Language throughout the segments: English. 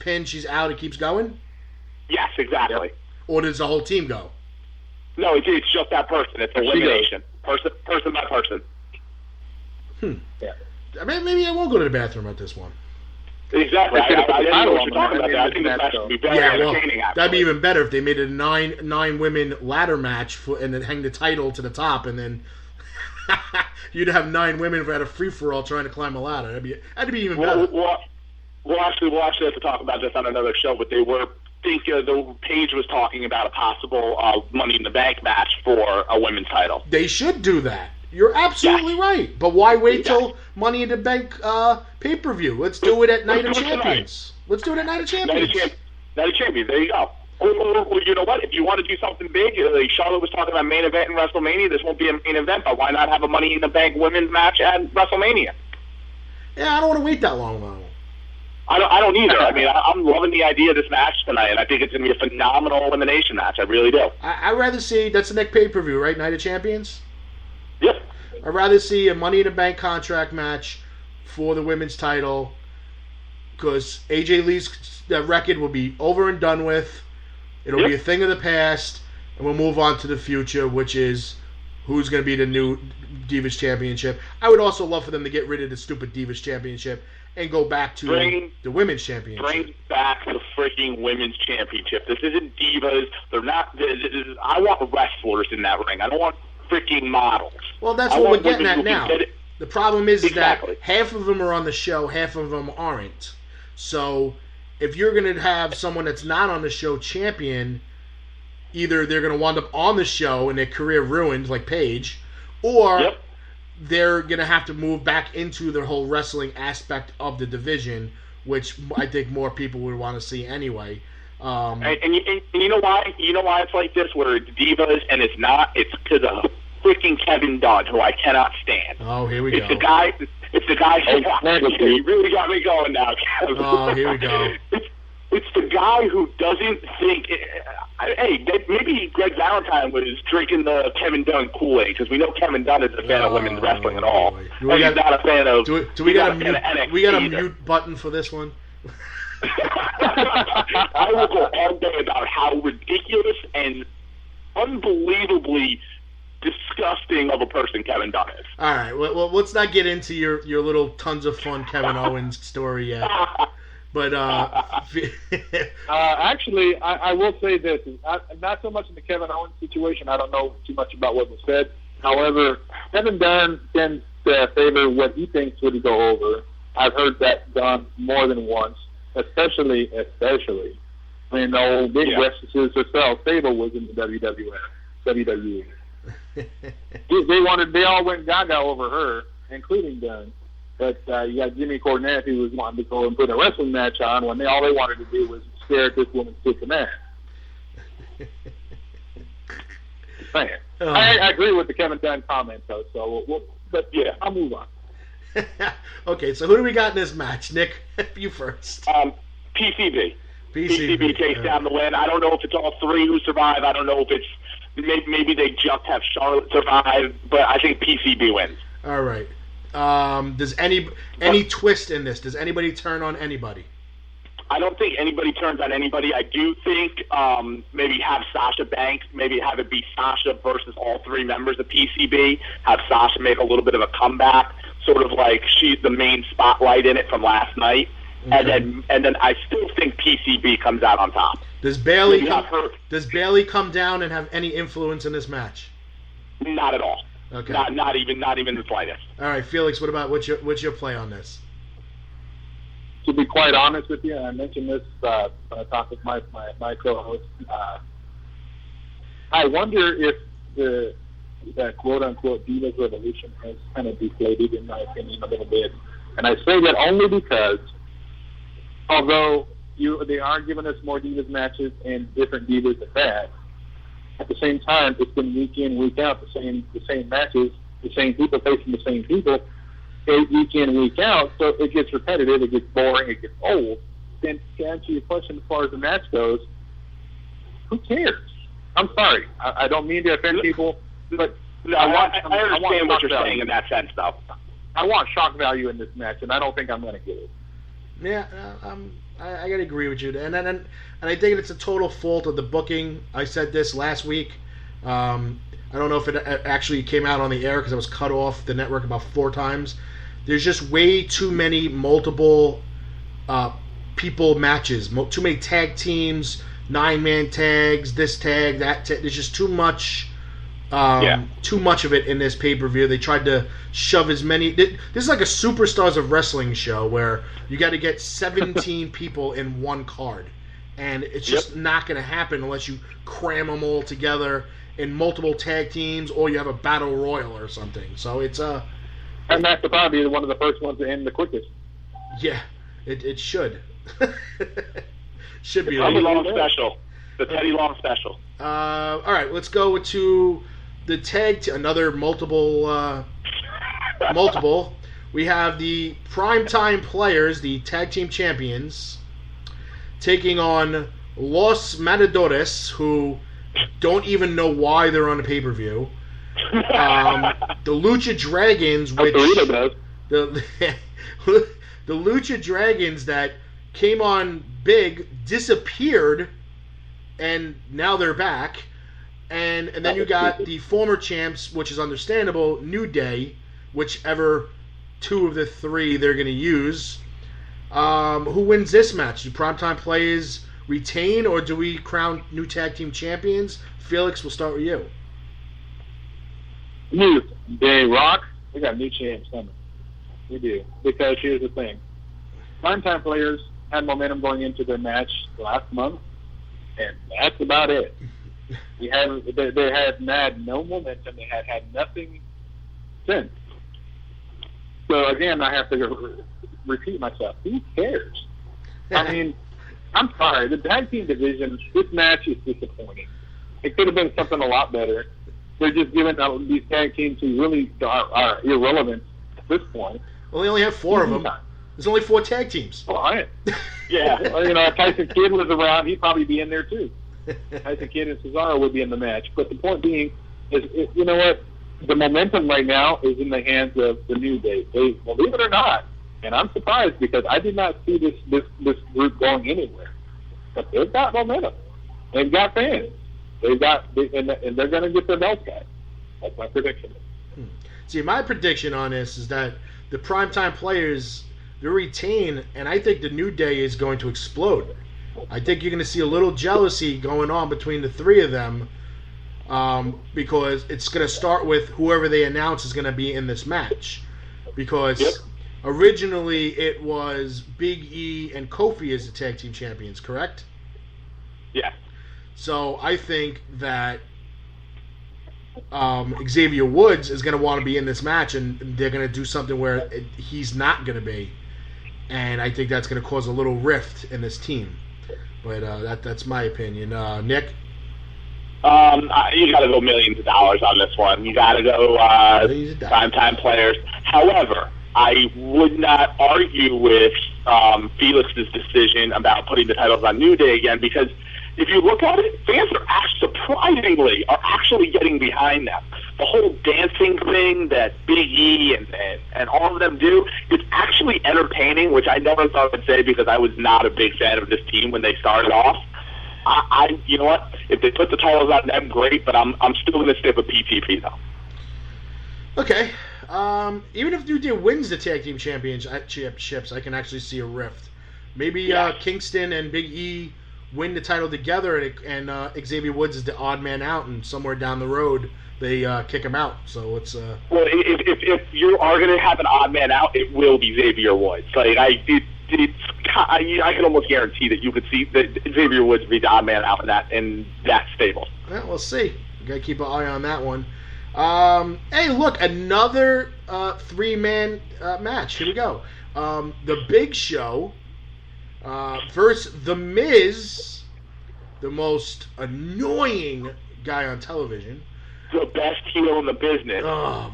pin, she's out, it keeps going? Yes, exactly. Or does the whole team go? No, it's just that person. It's elimination. Person by person. Yeah. I mean, maybe I won't go to the bathroom at this one. Exactly. I didn't know what you're talking about. I think this match would be very entertaining, actually. That'd be even better if they made it a nine women ladder match and then hang the title to the top, and then you'd have 9 women who had a free-for-all trying to climb a ladder. That'd be even better. We'll actually have to talk about this on another show, but the page was talking about a possible Money in the Bank match for a women's title. They should do that. You're absolutely right. But why wait till Money in the Bank pay-per-view? Let's do it at Night of Champions. Let's do it at Night of Champions. Night of Champions. There you go. Or you know what? If you want to do something big, like Charlotte was talking about main event in WrestleMania. This won't be a main event, but why not have a Money in the Bank women's match at WrestleMania? Yeah, I don't want to wait that long, though. I don't either. I mean, I'm loving the idea of this match tonight, and I think it's going to be a phenomenal elimination match. I really do. I'd rather see, that's the next pay-per-view, right? Night of Champions? Yep. I'd rather see a Money in the Bank contract match for the women's title, because AJ Lee's record will be over and done with. It'll be a thing of the past, and we'll move on to the future, which is who's going to be the new Divas Championship. I would also love for them to get rid of the stupid Divas Championship and go back to the Women's Championship. Bring back the freaking Women's Championship. This isn't divas. They're not. I want wrestlers in that ring. I don't want freaking models. Well, that's what we're getting at now. The problem is that half of them are on the show, half of them aren't. So if you're going to have someone that's not on the show champion, either they're going to wind up on the show and their career ruined, like Paige, or they're going to have to move back into their whole wrestling aspect of the division, which I think more people would want to see anyway. And you know why? You know why it's like this, where it's divas and it's not? It's because of freaking Kevin Dunn, who I cannot stand. Oh, here we go. It's the guy. You really got me going now, Kevin. Oh, here we go. It's the guy who doesn't think. Hey, maybe Greg Valentine was drinking the Kevin Dunn Kool-Aid, because we know Kevin Dunn is a fan of women's wrestling at all. He's not a fan of. Do we got a mute button for this one? I will go all day about how ridiculous and unbelievably disgusting of a person Kevin Dunn is. All right, well, let's not get into your little tons of fun Kevin Owens story yet. But actually, I will say this: not so much in the Kevin Owens situation. I don't know too much about what was said. However, Kevin Dunn tends to favor what he thinks would go over. I've heard that done more than once. Especially when the old big wrestlers herself, Sable, was in the WWE. They all went gaga over her, including Dunn. But you got Jimmy Cornette, who was wanting to go and put a wrestling match on when all they wanted to do was stare at this woman's kicking ass. Just saying. I agree with the Kevin Dunn comment, though. So, I'll move on. Okay, so who do we got in this match? Nick, you first. PCB. PCB takes down the win. I don't know if it's all 3 who survive. I don't know if it's maybe they just have Charlotte survive, but I think PCB wins. All right. Does any twist in this? Does anybody turn on anybody? I don't think anybody turns on anybody. I do think maybe have Sasha Banks, maybe have it be Sasha versus all 3 members of PCB, have Sasha make a little bit of a comeback, sort of like she's the main spotlight in it from last night. Okay. And then I still think PCB comes out on top. Does Bayley come down and have any influence in this match? Not at all. Okay. Not even the slightest. All right, Felix. What about what's your play on this? To be quite honest with you, I mentioned this when I talked with my co-host. I wonder if that quote-unquote Divas Revolution has kind of deflated, in my opinion, a little bit. And I say that only because, although they are giving us more Divas matches and different Divas at that, at the same time, it's been week in, week out, the same matches, the same people facing the same people, week in, week out, so it gets repetitive, it gets boring, it gets old. Then to answer your question as far as the match goes, who cares? I'm sorry. I don't mean to offend people, but I understand what you're saying in that sense, though. I want shock value in this match, and I don't think I'm going to get it. Yeah, I gotta agree with you, and I think it's a total fault of the booking. I said this last week. I don't know if it actually came out on the air because I was cut off the network about 4 times. There's just way too many multiple people matches, too many tag teams, 9-man tags, this tag, that tag. There's just too much. Too much of it in this pay-per-view. They tried to shove as many. This is like a Superstars of Wrestling show where you got to get 17 people in one card, and it's just not going to happen unless you cram them all together in multiple tag teams or you have a battle royal or something. So it's and that's probably one of the first ones to end the quickest. Yeah, it should. Should be the Teddy Long special. The Teddy Long special. All right, let's go to the tag. Another multiple. We have the Primetime Players, the tag team champions, taking on Los Matadores, who don't even know why they're on the pay-per-view. The Lucha Dragons, which the Lucha Dragons that came on big, disappeared, and now they're back. And then you got the former champs, which is understandable, New Day, whichever 2 of the 3 they're going to use. Who wins this match? Do Primetime Players retain, or do we crown new tag team champions? Felix, we'll start with you. New Day Rock. We got new champs coming. We do. Because here's the thing. Primetime Players had momentum going into their match last month, and that's about it. They had no momentum. They had nothing since. So again, I have to repeat myself. Who cares? I mean, I'm sorry. The tag team division, this match is disappointing. It could have been something a lot better. They're just giving these tag teams who really are irrelevant at this point. Well, they only have 4 of them. There's only 4 tag teams. Well, yeah. Well, if Tyson Kidd was around, he'd probably be in there too. Tyson Kidd and Cesaro would be in the match. But the point being is, you know what? The momentum right now is in the hands of the New Day. They, believe it or not, and I'm surprised because I did not see this group going anywhere. But they've got momentum. They've got fans. And they're going to get their belts back. That's my prediction. See, my prediction on this is that the Primetime Players, they retain, and I think the New Day is going to explode. I think you're going to see a little jealousy going on between the 3 of them, because it's going to start with whoever they announce is going to be in this match. Because originally it was Big E and Kofi as the tag team champions, correct? Yeah. So I think that Xavier Woods is going to want to be in this match, and they're going to do something where he's not going to be. And I think that's going to cause a little rift in this team. But that's my opinion. Nick? You got to go millions of dollars on this one. You got to go Primetime Players. However, I would not argue with Felix's decision about putting the titles on New Day again, because if you look at it, fans are surprisingly actually getting behind them. The whole dancing thing that Big E and all of them do, it's actually entertaining, which I never thought I'd say because I was not a big fan of this team when they started off. You know what? If they put the titles on them, great, but I'm still going to stick with PTP though. Okay. Even if New Day wins the tag team championships, I can actually see a rift. Maybe Kingston and Big E win the title together, and Xavier Woods is the odd man out, and somewhere down the road they kick him out. So it's well, if you are going to have an odd man out, it will be Xavier Woods. Like I can almost guarantee that you could see that Xavier Woods be the odd man out in that stable. Well, we'll see. We got to keep an eye on that one. Hey, look, another 3-man match. Here we go. The Big Show versus The Miz, the most annoying guy on television. The best heel in the business.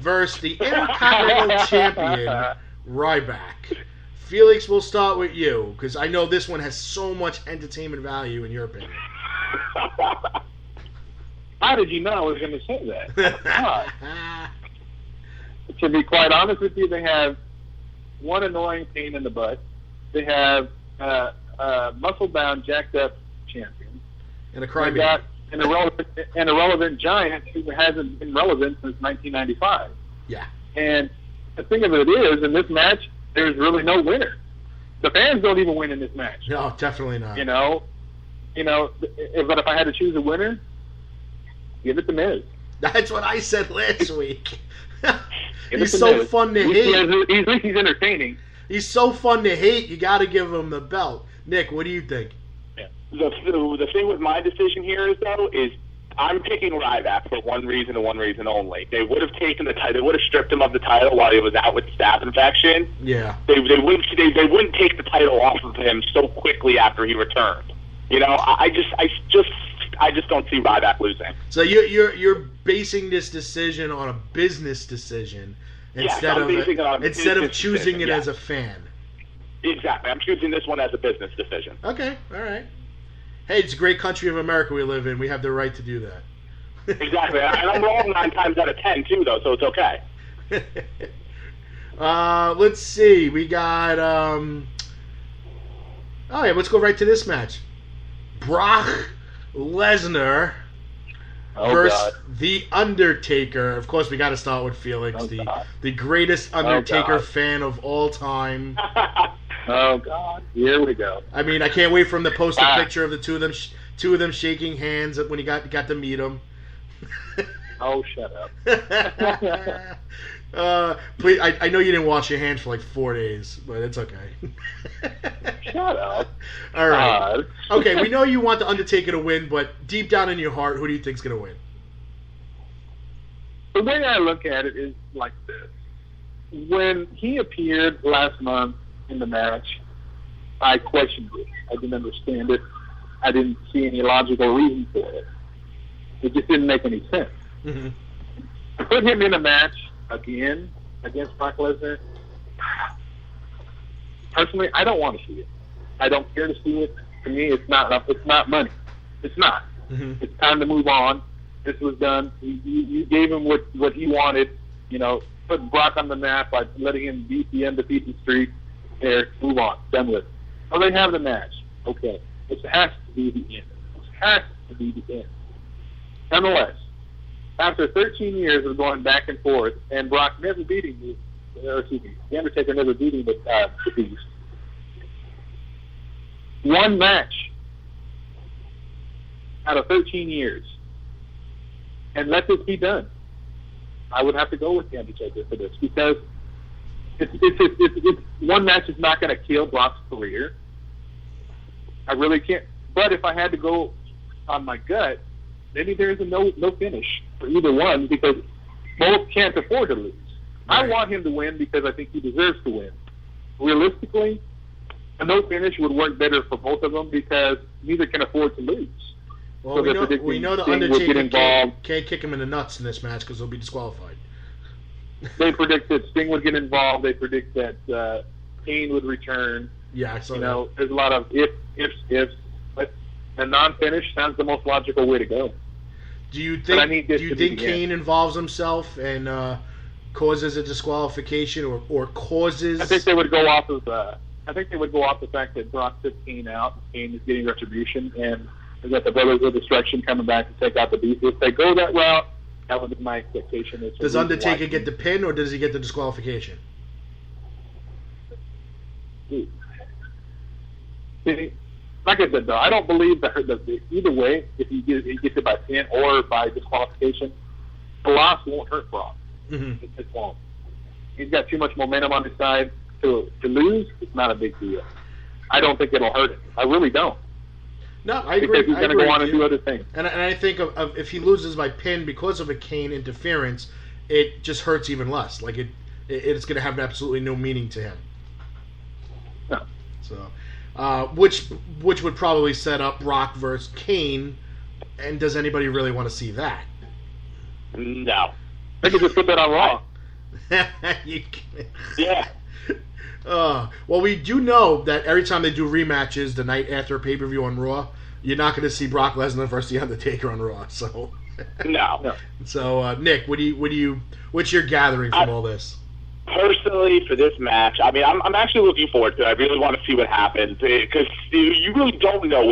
Versus the Intercontinental Champion, Ryback. Felix, we'll start with you, because I know this one has so much entertainment value in your opinion. How did you know I was going to say that? To be quite honest with you, they have one annoying pain in the butt. They have muscle-bound, jacked-up champion. And a crybaby. Got an irrelevant giant who hasn't been relevant since 1995. Yeah. And the thing of it is, in this match, there's really no winner. The fans don't even win in this match. No, definitely not. But if I had to choose a winner, give it to Miz. That's what I said last week. He's so fun to hate. At least he's entertaining. He's so fun to hate. You got to give him the belt. Nick, what do you think? Yeah. The thing with my decision here is I'm picking Ryback for one reason and one reason only. They would have taken the title. They would have stripped him of the title while he was out with staph infection. Yeah. They wouldn't take the title off of him so quickly after he returned. I just don't see Ryback losing. So you're basing this decision on a business decision instead of choosing it as a fan. Exactly. I'm choosing this one as a business decision. Okay. All right. Hey, it's a great country of America we live in. We have the right to do that. Exactly. And I'm wrong 9 times out of 10 too, though, so it's okay. Let's see. We got. Let's go right to this match. Brock Lesnar versus The Undertaker. Of course, we got to start with Felix, the greatest Undertaker fan of all time. Oh God! Here we go. I mean, I can't wait for him to post a picture of the two of them shaking hands when he got to meet him. Oh, shut up! Please, I know you didn't wash your hands for like 4 days, but it's okay. Shut up! All right. Okay, we know you want the Undertaker to win, but deep down in your heart, who do you think's gonna win? The way I look at it is like this: when he appeared last month in the match, I questioned it. I didn't understand it. I didn't see any logical reason for it. It just didn't make any sense. Mm-hmm. To put him in a match again against Brock Lesnar, personally, I don't want to see it. I don't care to see it. To me, it's not money. It's not. Mm-hmm. It's time to move on. This was done. You gave him what he wanted. Put Brock on the map by letting him beat the undefeated streak. There, move on. Done with it. Oh, they have the match. Okay. This has to be the end. This has to be the end. Nonetheless, after 13 years of going back and forth, and Brock never beating the Undertaker never beating the Beast, one match out of 13 years, and let this be done. I would have to go with the Undertaker for this because it's one match is not going to kill Brock's career. I really can't. But if I had to go on my gut, maybe there's a no finish for either one because both can't afford to lose. Right. I want him to win because I think he deserves to win. Realistically, a no finish would work better for both of them because neither can afford to lose. Well, so we know the Undertaker can't kick him in the nuts in this match because he'll be disqualified. They predict that Sting would get involved. They predict that Kane would return. Yeah, I saw that. There's a lot of ifs. But a non-finish sounds the most logical way to go. Do you think Kane involves himself and causes a disqualification or causes? I think they would go off of the fact that Brock took Kane out. Kane is getting retribution, and we got the Brothers of Destruction coming back to take out the Beast. If they go that route, that would be my expectation. Does Undertaker get the pin or does he get the disqualification? See, like I said, though, I don't believe that either way, if he gets it by pin or by disqualification, the loss won't hurt Brock. Mm-hmm. It won't. He's got too much momentum on his side to lose. It's not a big deal. I don't think it'll hurt him. I really don't. No, I agree. Because he's going to go on and do other things. And I think of if he loses by pin because of a Kane interference, it just hurts even less. Like it's going to have absolutely no meaning to him. No. So, which would probably set up Brock versus Kane. And does anybody really want to see that? No. They could just put that on Raw. Yeah. Well, we do know that every time they do rematches the night after a pay-per-view on Raw, you're not going to see Brock Lesnar versus The Undertaker on Raw. So, no. So, Nick, what's your gathering from all this? personally, for this match, I mean, I'm actually looking forward to it. I really want to see what happens because you really don't know